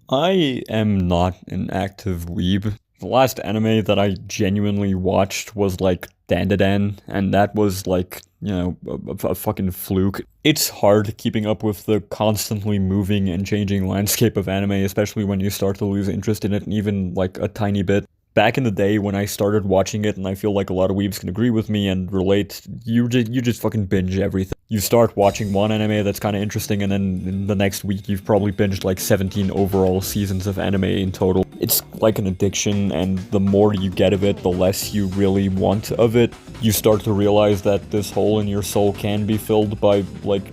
I am not an active weeb. The last anime that I genuinely watched was like Dandadan, and that was like, a fucking fluke. It's hard keeping up with the constantly moving and changing landscape of anime, especially when you start to lose interest in it, even like a tiny bit. Back in the day when I started watching it, and I feel like a lot of weebs can agree with me and relate, you just fucking binge everything. You start watching one anime that's kind of interesting, and then in the next week you've probably binged like 17 overall seasons of anime in total. It's like an addiction, and the more you get of it, the less you really want of it. You start to realize that this hole in your soul can be filled by, like,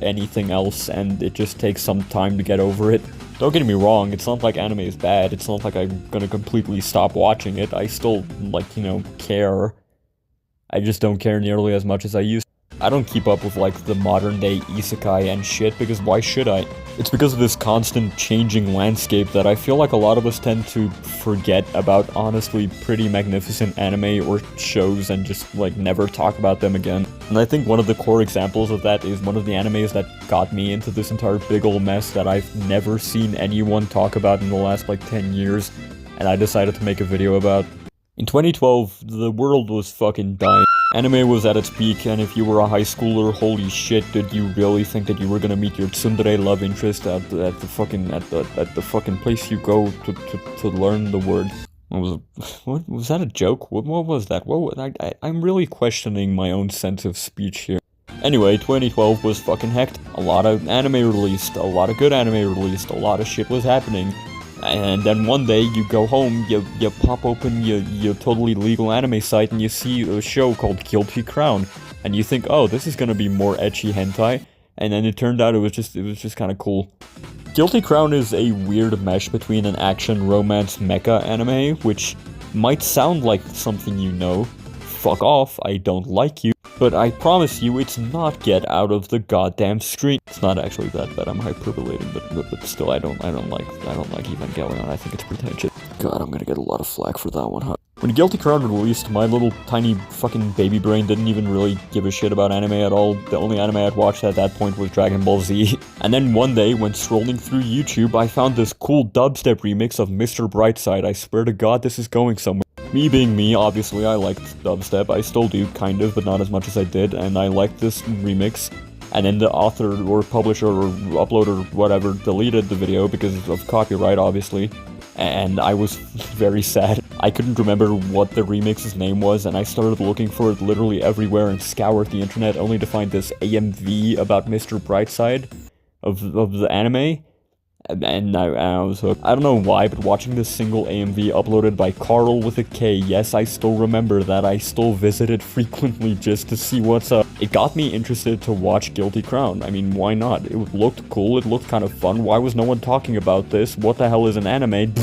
anything else, and it just takes some time to get over it. Don't get me wrong, it's not like anime is bad, it's not like I'm gonna completely stop watching it. I still, like, care. I just don't care nearly as much as I used to. I don't keep up with, like, the modern day isekai and shit, because why should I? It's because of this constant changing landscape that I feel like a lot of us tend to forget about honestly pretty magnificent anime or shows and just, like, never talk about them again. And I think one of the core examples of that is one of the animes that got me into this entire big ol' mess that I've never seen anyone talk about in the last, like, 10 years, and I decided to make a video about. In 2012, the world was fucking dying. Anime was at its peak, and if you were a high schooler, holy shit, did you really think that you were gonna meet your tsundere love interest at the fucking place you go to learn the word? What was that a joke? What was that? I'm really questioning my own sense of speech here. Anyway, 2012 was fucking hectic. A lot of anime released, a lot of good anime released, a lot of shit was happening. And then one day you go home, you pop open your totally legal anime site and you see a show called Guilty Crown, and you think, oh, this is gonna be more ecchi hentai, and then it turned out it was just kind of cool. Guilty Crown is a weird mesh between an action romance mecha anime, which might sound like something you know. Fuck off, I don't like you. But I promise you, it's not Get Out of the Goddamn Screen. It's not actually that bad. I'm hyperbolating, but still, I don't like Evangelion. I think it's pretentious. God, I'm gonna get a lot of flack for that one, huh? When Guilty Crown released, my little tiny fucking baby brain didn't even really give a shit about anime at all. The only anime I'd watched at that point was Dragon Ball Z. And then one day, when scrolling through YouTube, I found this cool dubstep remix of Mr. Brightside. I swear to God, this is going somewhere. Me being me, obviously I liked dubstep. I still do, kind of, but not as much as I did, and I liked this remix. And then the author or publisher or uploader or whatever deleted the video because of copyright, obviously. And I was very sad. I couldn't remember what the remix's name was, and I started looking for it literally everywhere and scoured the internet only to find this AMV about Mr. Brightside of the anime. And I was hooked. I don't know why, but watching this single AMV uploaded by Carl with a K, yes, I still remember that. I still visited frequently just to see what's up. It got me interested to watch Guilty Crown. I mean, why not? It looked cool, it looked kind of fun. Why was no one talking about this? What the hell is an anime?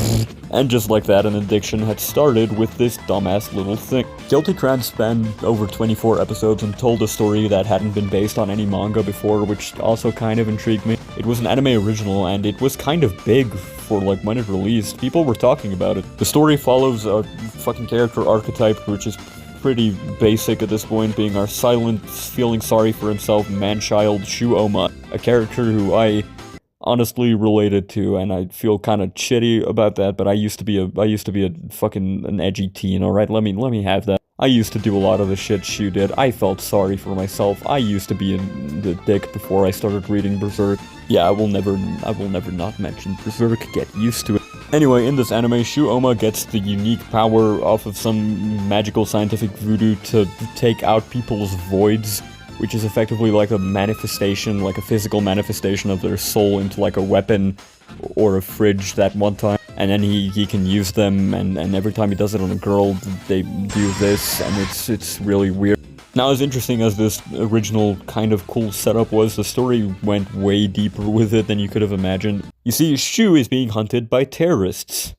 And just like that, an addiction had started with this dumbass little thing. Guilty Crown spanned over 24 episodes and told a story that hadn't been based on any manga before, which also kind of intrigued me. It was an anime original, and it was kind of big for, like, when it released. People were talking about it. The story follows a fucking character archetype, which is pretty basic at this point, being our silent, feeling sorry for himself man-child Shuoma, a character who I honestly related to, and I feel kind of shitty about that, but I used to be a fucking an edgy teen, alright? Let me have that. I used to do a lot of the shit Shu did. I felt sorry for myself. I used to be the dick before I started reading Berserk. Yeah, I will never not mention Berserk. Get used to it. Anyway, in this anime, Shuoma gets the unique power off of some magical scientific voodoo to take out people's voids, which is effectively like a manifestation, like a physical manifestation of their soul into like a weapon or a fridge that one time. And then he can use them, and every time he does it on a girl, they do this, and it's really weird. Now, as interesting as this original kind of cool setup was, the story went way deeper with it than you could have imagined. You see, Shu is being hunted by terrorists.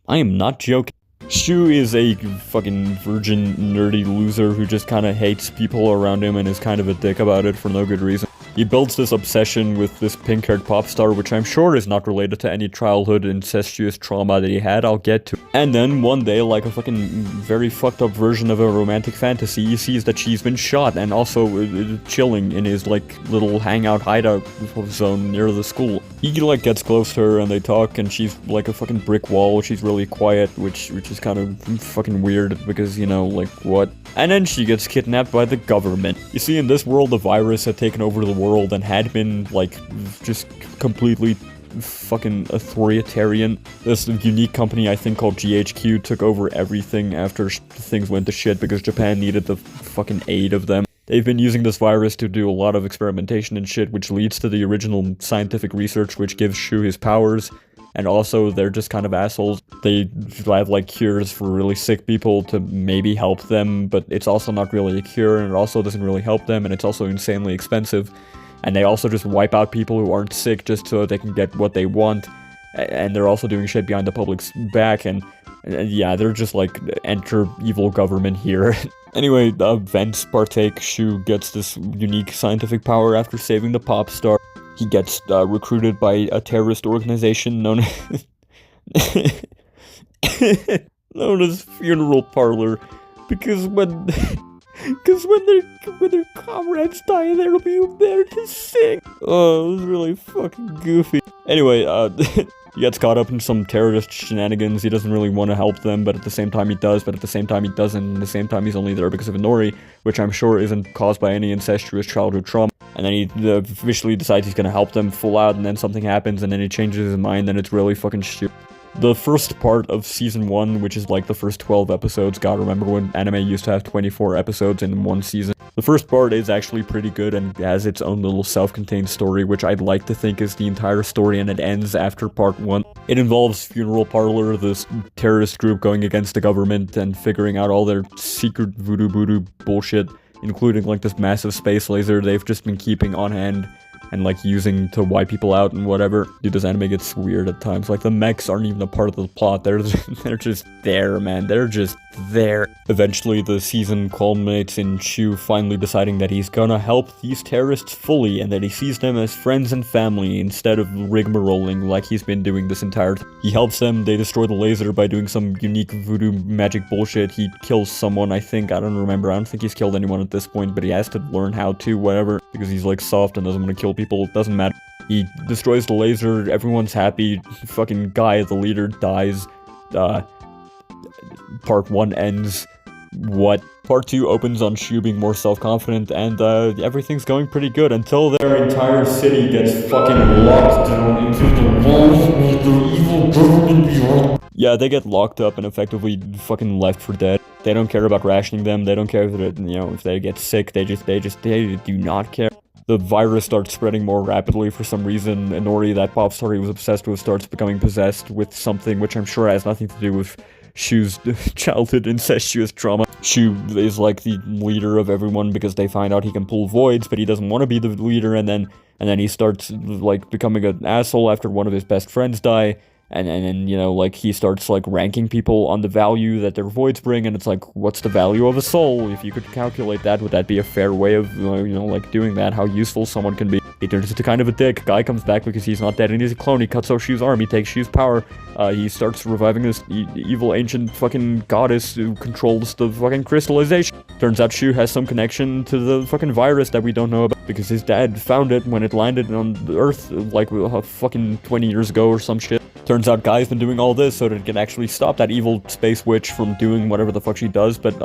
I am not joking. Shu is a fucking virgin, nerdy loser who just kind of hates people around him and is kind of a dick about it for no good reason. He builds this obsession with this pink-haired pop star, which I'm sure is not related to any childhood incestuous trauma that he had, I'll get to. And then one day, like a fucking very fucked up version of a romantic fantasy, he sees that she's been shot and also chilling in his like little hangout hideout zone near the school. He like gets close to her and they talk, and she's like a fucking brick wall. She's really quiet, which is kind of fucking weird because, you know, like what? And then she gets kidnapped by the government. You see, in this world, the virus had taken over the world and had been like just completely fucking authoritarian. This unique company, I think called GHQ, took over everything after things went to shit because Japan needed the fucking aid of them. They've been using this virus to do a lot of experimentation and shit, which leads to the original scientific research which gives Shu his powers. And also, they're just kind of assholes. They have like cures for really sick people to maybe help them, but it's also not really a cure, and it also doesn't really help them, and it's also insanely expensive. And they also just wipe out people who aren't sick just so they can get what they want. And they're also doing shit behind the public's back, and yeah, they're just like, enter evil government here. Anyway, events partake. Shu gets this unique scientific power after saving the pop star. He gets recruited by a terrorist organization known known as Funeral Parlor, because when their comrades die, they'll be there to sing. Oh, it was really fucking goofy. Anyway, he gets caught up in some terrorist shenanigans. He doesn't really want to help them, but at the same time he does, but at the same time he doesn't, and at the same time he's only there because of Inori, which I'm sure isn't caused by any incestuous childhood trauma. And then he officially decides he's gonna help them full out, and then something happens, and then he changes his mind, and it's really fucking stupid. The first part of Season 1, which is like the first 12 episodes, gotta remember when anime used to have 24 episodes in one season. The first part is actually pretty good and has its own little self-contained story, which I'd like to think is the entire story, and it ends after part 1. It involves Funeral Parlor, this terrorist group going against the government and figuring out all their secret voodoo bullshit, including like this massive space laser they've just been keeping on hand and like using to wipe people out and whatever. Dude, this anime gets weird at times. Like, the mechs aren't even a part of the plot. They're just there, man. They're just there. Eventually, the season culminates in Shu finally deciding that he's gonna help these terrorists fully, and that he sees them as friends and family instead of rigmaroling like he's been doing this entire time. He helps them, they destroy the laser by doing some unique voodoo magic bullshit. He kills someone, I think. I don't remember. I don't think he's killed anyone at this point, but he has to learn how to, whatever, because he's like soft and doesn't want to kill people. It doesn't matter. He destroys the laser, everyone's happy, fucking Guy, the leader, dies. Part 1 ends. What? Part 2 opens on Shu being more self-confident, and everything's going pretty good until their entire city gets fucking locked down into the walls with the evil government behind. Yeah, they get locked up and effectively fucking left for dead. They don't care about rationing them, they don't care if they, you know, if they get sick, they do not care. The virus starts spreading more rapidly for some reason. Inori, that pop star he was obsessed with, starts becoming possessed with something which I'm sure has nothing to do with Shu's childhood incestuous trauma. Shu is like the leader of everyone because they find out he can pull voids, but he doesn't want to be the leader, and then he starts like becoming an asshole after one of his best friends die. And then, you know, like, he starts, like, ranking people on the value that their voids bring, and it's like, what's the value of a soul? If you could calculate that, would that be a fair way of, you know, like, doing that? How useful someone can be? He turns into kind of a dick. Guy comes back because he's not dead and he's a clone. He cuts off Shu's arm, he takes Shu's power. He starts reviving this evil ancient fucking goddess who controls the fucking crystallization. Turns out Shu has some connection to the fucking virus that we don't know about because his dad found it when it landed on the Earth, like, fucking 20 years ago or some shit. Turns out Guy's been doing all this so that it can actually stop that evil space witch from doing whatever the fuck she does, but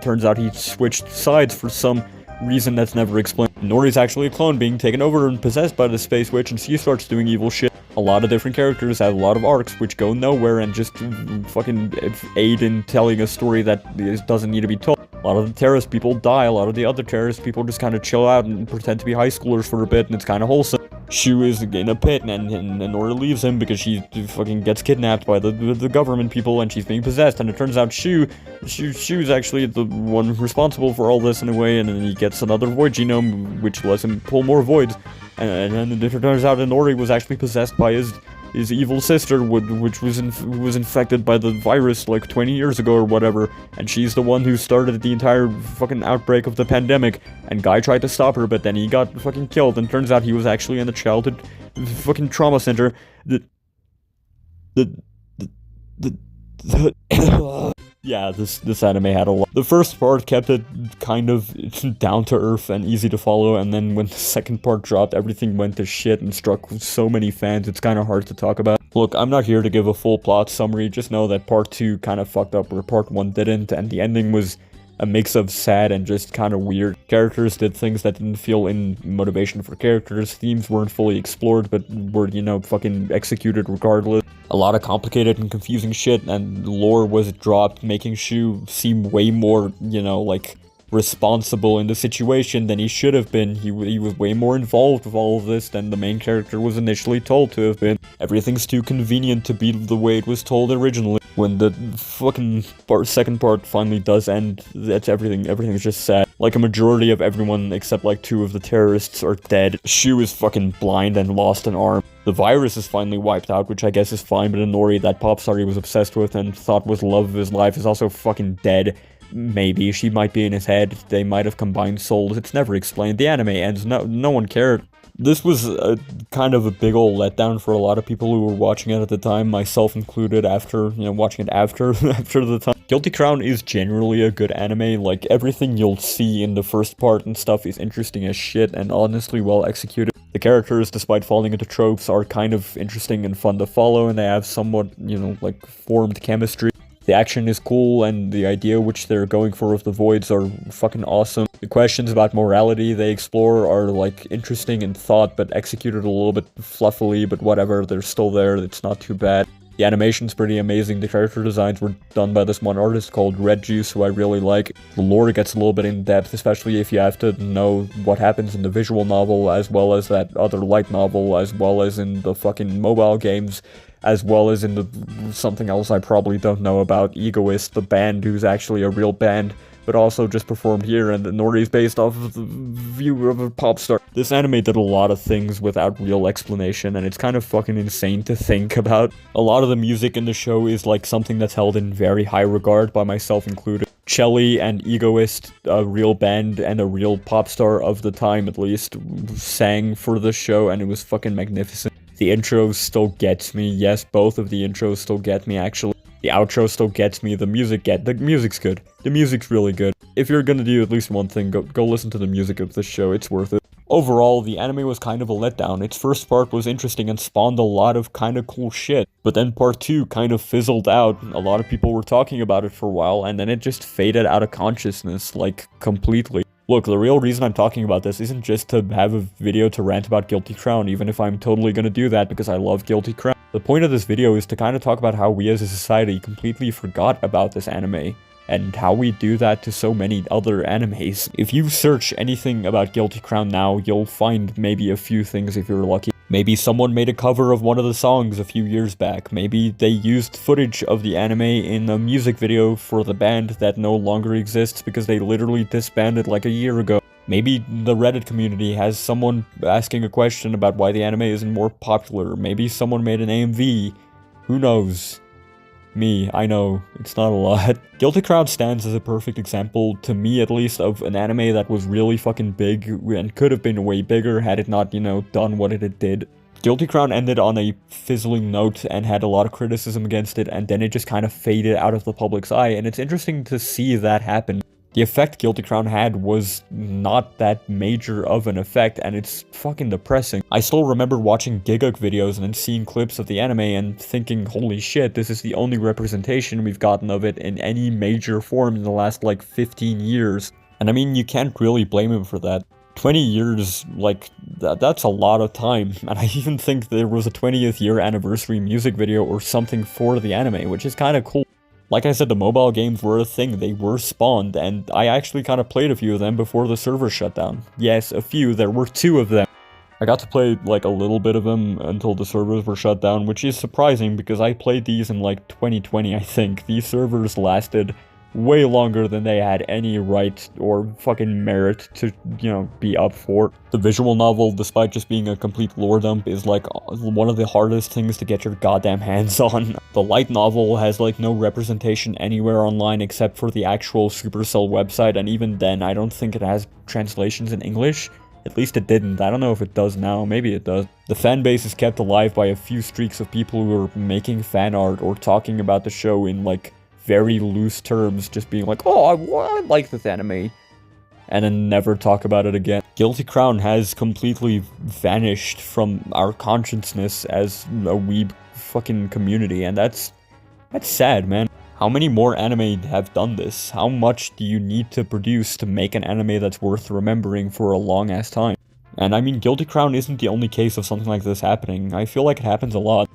turns out he switched sides for some reason that's never explained. Nori's actually a clone being taken over and possessed by the space witch, and she starts doing evil shit. A lot of different characters have a lot of arcs which go nowhere and just fucking aid in telling a story that doesn't need to be told. A lot of the terrorist people die, a lot of the other terrorist people just kind of chill out and pretend to be high schoolers for a bit, and it's kind of wholesome. Shu is in a pit, and Nora leaves him because she fucking gets kidnapped by the government people, and she's being possessed, and it turns out Shu's actually the one responsible for all this in a way, and then he gets another void genome, which lets him pull more voids, and then it turns out Nori was actually possessed by his evil sister, which was infected by the virus like 20 years ago or whatever, and she's the one who started the entire fucking outbreak of the pandemic, and Guy tried to stop her, but then he got fucking killed, and turns out he was actually in the childhood fucking trauma center. Yeah, this anime had a lot. The first part kept it kind of down to earth and easy to follow, and then when the second part dropped, everything went to shit and struck so many fans, it's kind of hard to talk about. Look, I'm not here to give a full plot summary, just know that part 2 kind of fucked up where part 1 didn't, and the ending was a mix of sad and just kind of weird. Characters did things that didn't feel in motivation for characters, themes weren't fully explored but were, you know, fucking executed regardless. A lot of complicated and confusing shit, and lore was dropped, making Shu seem way more, you know, like, responsible in the situation than he should have been. He was way more involved with all of this than the main character was initially told to have been. Everything's too convenient to be the way it was told originally. When the fucking second part finally does end, that's everything's just sad. Like a majority of everyone except like 2 of the terrorists are dead. Shu is fucking blind and lost an arm. The virus is finally wiped out, which I guess is fine, but Inori, that pop star he was obsessed with and thought was love of his life, is also fucking dead. Maybe. She might be in his head. They might have combined souls. It's never explained. The anime ends. No one cared. This was kind of a big old letdown for a lot of people who were watching it at the time, myself included, after, you know, watching it after the time. Guilty Crown is generally a good anime. Like, everything you'll see in the first part and stuff is interesting as shit and honestly well executed. The characters, despite falling into tropes, are kind of interesting and fun to follow, and they have somewhat, you know, like, formed chemistry. The action is cool, and the idea which they're going for with the voids are fucking awesome. The questions about morality they explore are, like, interesting in thought, but executed a little bit fluffily, but whatever, they're still there, it's not too bad. The animation's pretty amazing. The character designs were done by this one artist called Red Juice, who I really like. The lore gets a little bit in depth, especially if you have to know what happens in the visual novel, as well as that other light novel, as well as in the fucking mobile games, as well as in the something else I probably don't know about, Egoist, the band who's actually a real band, but also just performed here, and Nori is based off of the view of a pop star. This anime did a lot of things without real explanation, and it's kind of fucking insane to think about. A lot of the music in the show is like something that's held in very high regard, by myself included. Chelly and Egoist, a real band and a real pop star of the time at least, sang for the show, and it was fucking magnificent. The intro still gets me. Yes, both of the intros still get me, actually. The outro still gets me. The music's good. The music's really good. If you're gonna do at least one thing, go listen to the music of this show. It's worth it. Overall, the anime was kind of a letdown. Its first part was interesting and spawned a lot of kind of cool shit. But then part 2 kind of fizzled out. A lot of people were talking about it for a while, and then it just faded out of consciousness, like, completely. Look, the real reason I'm talking about this isn't just to have a video to rant about Guilty Crown, even if I'm totally gonna do that because I love Guilty Crown. The point of this video is to kind of talk about how we as a society completely forgot about this anime, and how we do that to so many other animes. If you search anything about Guilty Crown now, you'll find maybe a few things if you're lucky. Maybe someone made a cover of one of the songs a few years back. Maybe they used footage of the anime in a music video for the band that no longer exists because they literally disbanded like a year ago. Maybe the Reddit community has someone asking a question about why the anime isn't more popular. Maybe someone made an AMV. Who knows? Me, I know, it's not a lot. Guilty Crown stands as a perfect example, to me at least, of an anime that was really fucking big and could have been way bigger had it not, you know, done what it did. Guilty Crown ended on a fizzling note and had a lot of criticism against it, and then it just kind of faded out of the public's eye, and it's interesting to see that happen. The effect Guilty Crown had was not that major of an effect, and it's fucking depressing. I still remember watching Giguk videos and then seeing clips of the anime and thinking, holy shit, this is the only representation we've gotten of it in any major form in the last, like, 15 years. And I mean, you can't really blame him for that. 20 years, like, that's a lot of time, and I even think there was a 20th year anniversary music video or something for the anime, which is kind of cool. Like I said, the mobile games were a thing, they were spawned, and I actually kind of played a few of them before the server shut down. Yes, a few, there were 2 of them. I got to play, like, a little bit of them until the servers were shut down, which is surprising because I played these in, like, 2020, I think. These servers lasted way longer than they had any right or fucking merit to, you know, be up for. The visual novel, despite just being a complete lore dump, is like one of the hardest things to get your goddamn hands on. The light novel has like no representation anywhere online except for the actual Supercell website, and even then I don't think it has translations in English. At least it didn't. I don't know if it does now. Maybe it does. The fan base is kept alive by a few streaks of people who are making fan art or talking about the show in like very loose terms, just being like, oh, I like this anime, and then never talk about it again. Guilty Crown has completely vanished from our consciousness as a weeb fucking community, and that's sad, man. How many more anime have done this? How much do you need to produce to make an anime that's worth remembering for a long-ass time? And I mean, Guilty Crown isn't the only case of something like this happening. I feel like it happens a lot.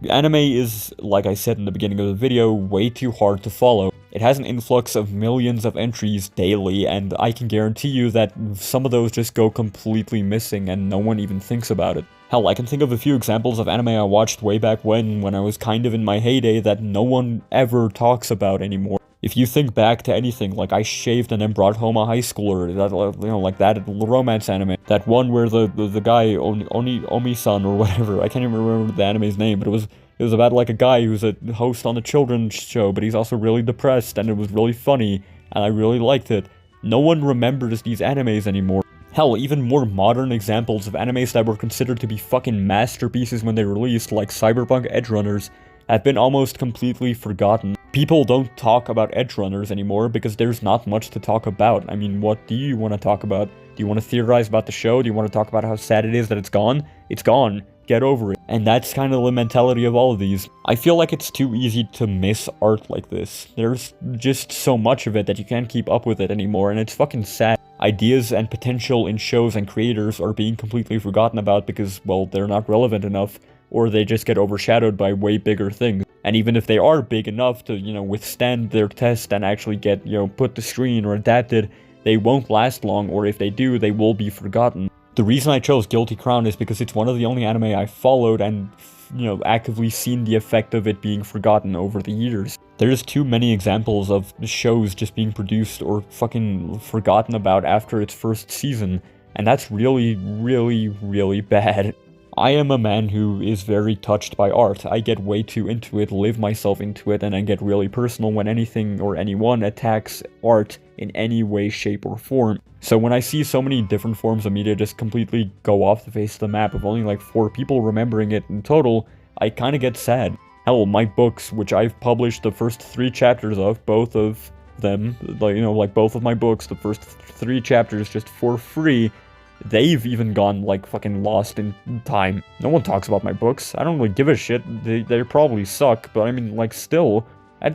Anime is, like I said in the beginning of the video, way too hard to follow. It has an influx of millions of entries daily, and I can guarantee you that some of those just go completely missing and no one even thinks about it. Hell, I can think of a few examples of anime I watched way back when I was kind of in my heyday that no one ever talks about anymore. If you think back to anything, like I Shaved and Then Brought Home a High Schooler, that, you know, like that romance anime, that one where the guy, Omi-san or whatever, I can't even remember the anime's name, but it was about like a guy who's a host on a children's show, but he's also really depressed, and it was really funny, and I really liked it. No one remembers these animes anymore. Hell, even more modern examples of animes that were considered to be fucking masterpieces when they released, like Cyberpunk Edgerunners, have been almost completely forgotten. People don't talk about Edgerunners anymore because there's not much to talk about. I mean, what do you want to talk about? Do you want to theorize about the show? Do you want to talk about how sad it is that it's gone? It's gone. Get over it. And that's kind of the mentality of all of these. I feel like it's too easy to miss art like this. There's just so much of it that you can't keep up with it anymore, and it's fucking sad. Ideas and potential in shows and creators are being completely forgotten about because, well, they're not relevant enough, or they just get overshadowed by way bigger things. And even if they are big enough to, you know, withstand their test and actually get, you know, put to screen or adapted, they won't last long, or if they do, they will be forgotten. The reason I chose Guilty Crown is because it's one of the only anime I followed and, you know, actively seen the effect of it being forgotten over the years. There's too many examples of shows just being produced or fucking forgotten about after its first season, and that's really, really, really bad. I am a man who is very touched by art. I get way too into it, live myself into it, and I get really personal when anything or anyone attacks art in any way, shape, or form. So when I see so many different forms of media just completely go off the face of the map, of only like 4 people remembering it in total, I kinda get sad. Hell, my books, which I've published the first 3 chapters of, both of them, like, you know, like both of my books, the first 3 chapters just for free, they've even gone, like, fucking lost in time. No one talks about my books. I don't really give a shit. They probably suck, but I mean, like, still,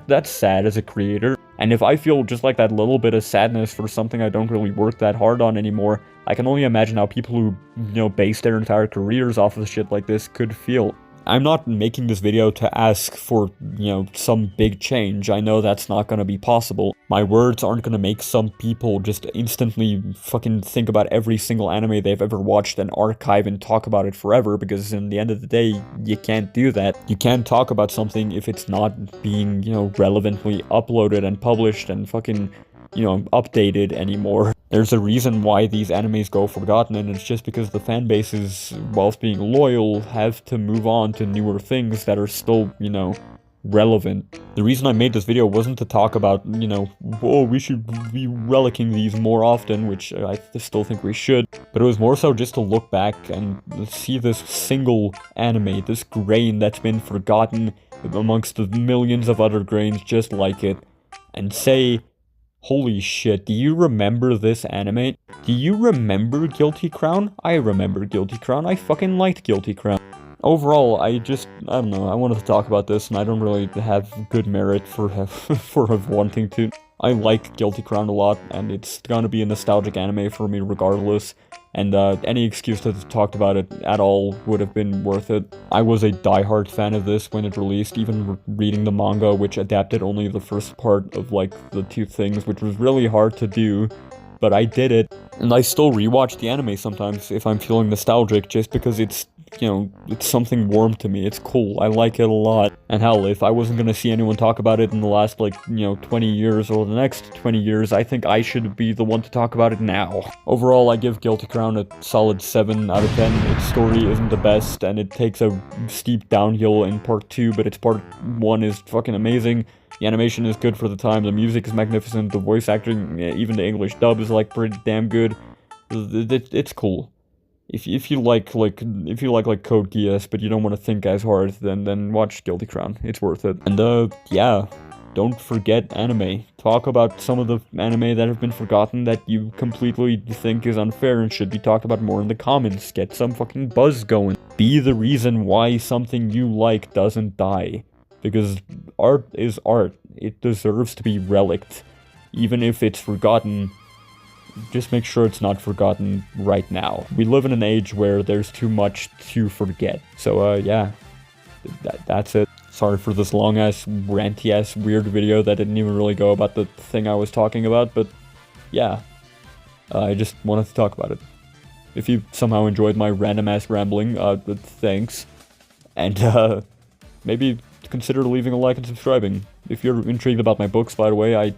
that's sad as a creator. And if I feel just like that little bit of sadness for something I don't really work that hard on anymore, I can only imagine how people who, you know, base their entire careers off of shit like this could feel. I'm not making this video to ask for, you know, some big change. I know that's not gonna be possible. My words aren't gonna make some people just instantly fucking think about every single anime they've ever watched and archive and talk about it forever, because in the end of the day, you can't do that. You can't talk about something if it's not being, you know, relevantly uploaded and published and fucking, you know, updated anymore. There's a reason why these animes go forgotten, and it's just because the fan bases, whilst being loyal, have to move on to newer things that are still, you know, relevant. The reason I made this video wasn't to talk about, you know, oh, we should be relicking these more often, which I still think we should, but it was more so just to look back and see this single anime, this grain that's been forgotten amongst the millions of other grains just like it, and say, holy shit, do you remember this anime? Do you remember Guilty Crown? I remember Guilty Crown. I fucking liked Guilty Crown. Overall, I don't know, I wanted to talk about this, and I don't really have good merit for wanting to. I like Guilty Crown a lot, and it's gonna be a nostalgic anime for me regardless, and any excuse to have talked about it at all would have been worth it. I was a diehard fan of this when it released, even reading the manga, which adapted only the first part of, like, the 2 things, which was really hard to do, but I did it. And I still rewatch the anime sometimes if I'm feeling nostalgic, just because it's, you know, it's something warm to me. It's cool. I like it a lot. And hell, if I wasn't gonna see anyone talk about it in the last, like, you know, 20 years or the next 20 years, I think I should be the one to talk about it now. Overall, I give Guilty Crown a solid 7 out of 10. Its story isn't the best, and it takes a steep downhill in part 2, but its part 1 is fucking amazing. The animation is good for the time, the music is magnificent, the voice acting, even the English dub is, like, pretty damn good. It's cool. If you like Code Geass, but you don't want to think as hard, then watch Guilty Crown. It's worth it. And yeah, don't forget anime. Talk about some of the anime that have been forgotten that you completely think is unfair and should be talked about more in the comments. Get some fucking buzz going. Be the reason why something you like doesn't die. Because art is art. It deserves to be reliced. Even if it's forgotten, just make sure it's not forgotten right now. We live in an age where there's too much to forget. So, yeah. That's it. Sorry for this long-ass, ranty-ass, weird video that didn't even really go about the thing I was talking about, but yeah. I just wanted to talk about it. If you somehow enjoyed my random-ass rambling, thanks. And, maybe consider leaving a like and subscribing. If you're intrigued about my books, by the way, I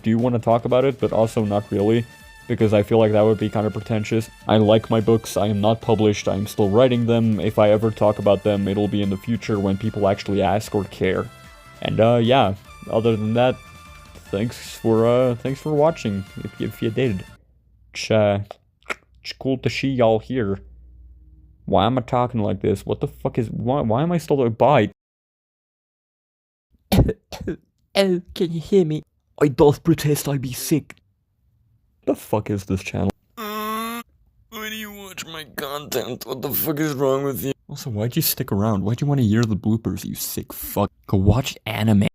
do want to talk about it, but also not really, because I feel like that would be kind of pretentious. I like my books, I am not published, I am still writing them. If I ever talk about them, it'll be in the future when people actually ask or care. And, yeah, other than that, thanks for watching, if you did. It's cool to see y'all here. Why am I talking like this? What the fuck is, why am I still there? Bye. Oh, can you hear me? I doth protest I be sick. The fuck is this channel? Why do you watch my content? What the fuck is wrong with you? Also, why'd you stick around? Why'd you want to hear the bloopers, you sick fuck? Go watch anime.